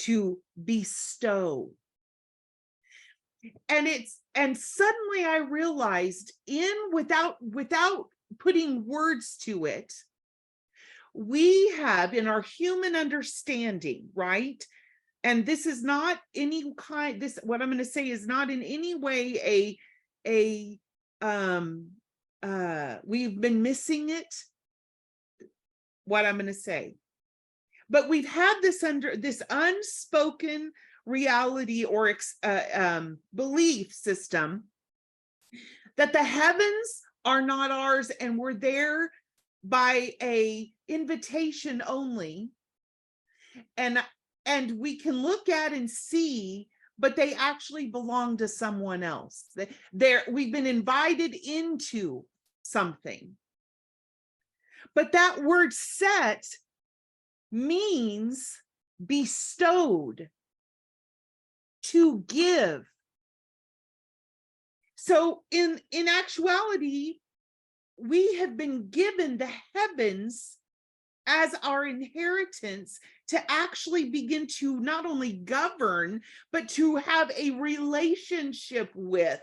to bestow. And suddenly I realized, without putting words to it, we have in our human understanding, right? And this is not any kind, what I'm going to say is not in any way we've been missing it, what I'm going to say. But we've had this unspoken reality or belief system that the heavens are not ours and we're there by a invitation only, and we can look at and see, but they actually belong to someone else. We've been invited into something. But that word set means bestowed, to give. So in actuality, we have been given the heavens as our inheritance to actually begin to not only govern, but to have a relationship with,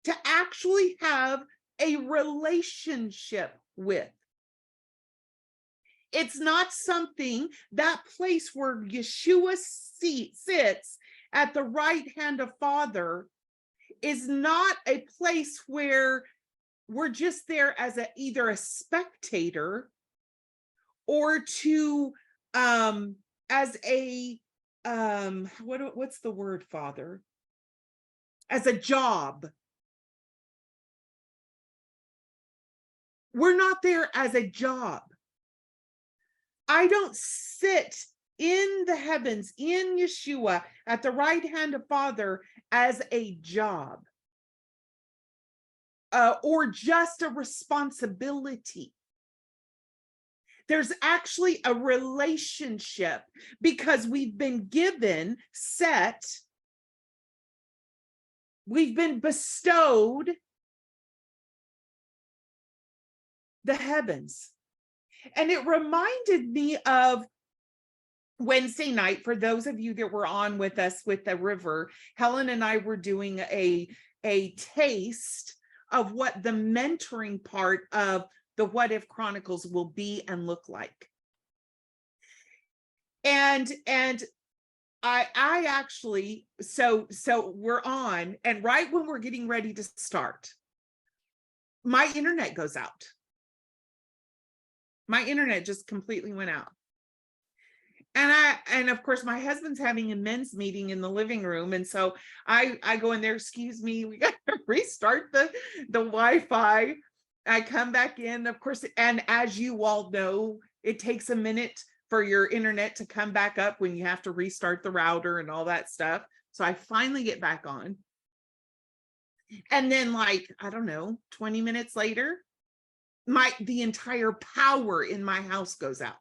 to actually have a relationship with. It's not something, that place where Yeshua sits at the right hand of Father is not a place where we're just there as either a spectator or to as a what's the word, Father? As a job. We're not there as a job. I don't sit in the heavens, in Yeshua, at the right hand of Father as a job or just a responsibility. There's actually a relationship because we've been given, we've been bestowed the heavens. And it reminded me of Wednesday night, for those of you that were on with us with the river, Helen and I were doing a taste of what the mentoring part of the What If Chronicles will be and look like. And I actually, so we're on, and right when we're getting ready to start, my internet goes out. My internet just completely went out. And of course, my husband's having a men's meeting in the living room. And so I go in there, excuse me, we got to restart the Wi-Fi. I come back in, of course, and as you all know, it takes a minute for your internet to come back up when you have to restart the router and all that stuff. So I finally get back on. And then, like, I don't know, 20 minutes later, the entire power in my house goes out.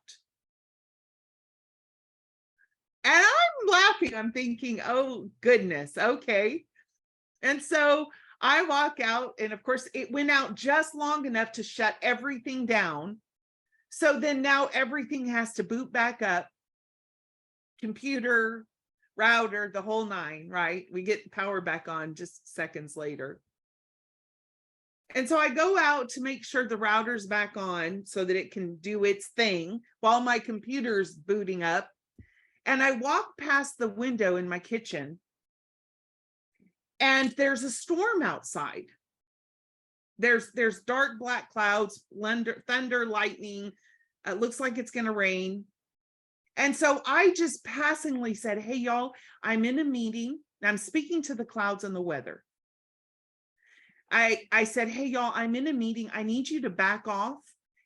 And I'm laughing. I'm thinking, oh, goodness. Okay. And so I walk out, and of course, it went out just long enough to shut everything down. So then now everything has to boot back up. Computer, router, the whole nine, right? We get power back on just seconds later. And so I go out to make sure the router's back on so that it can do its thing while my computer's booting up. And I walk past the window in my kitchen, and there's a storm outside. There's dark black clouds, thunder, lightning. It looks like it's going to rain. And so I just passingly said, hey, y'all, I'm in a meeting. I'm speaking to the clouds and the weather. I said, hey, y'all, I'm in a meeting. I need you to back off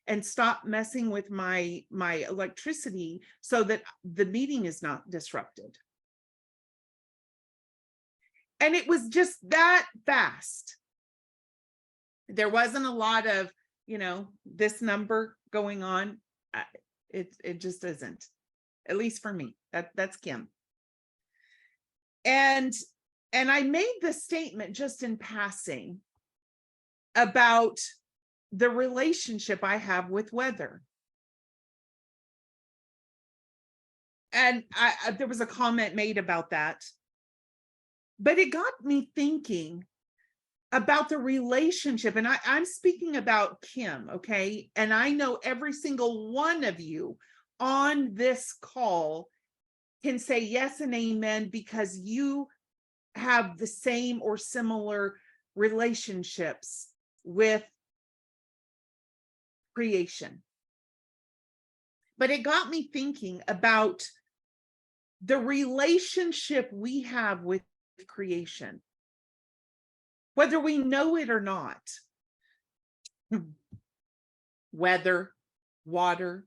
and stop messing with my electricity so that the meeting is not disrupted. And it was just that fast. There wasn't a lot of, this number going on. It just isn't, at least for me. That's Kym. And I made the statement just in passing about the relationship I have with weather. And there was a comment made about that, but it got me thinking about the relationship. And I'm speaking about Kym, okay? And I know every single one of you on this call can say yes and amen because you have the same or similar relationships with creation. But it got me thinking about the relationship we have with creation, whether we know it or not. Weather, water,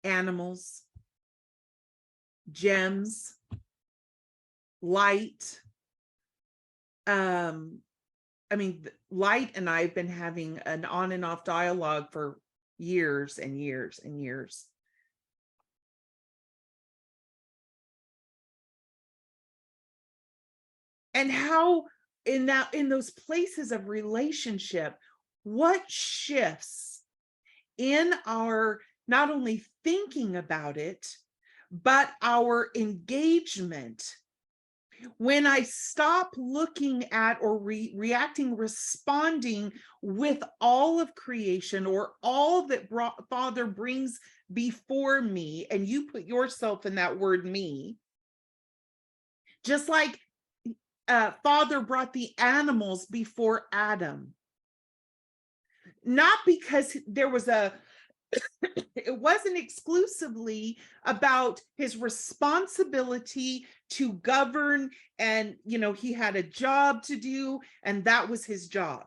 animals, gems, light. I mean, Light and I have been having an on and off dialogue for years and years and years. And how in those places of relationship, what shifts in our not only thinking about it, but our engagement when I stop looking at or reacting, responding with all of creation or all that Father brings before me, and you put yourself in that word me, just like Father brought the animals before Adam, not because there was it wasn't exclusively about his responsibility to govern, and he had a job to do and that was his job.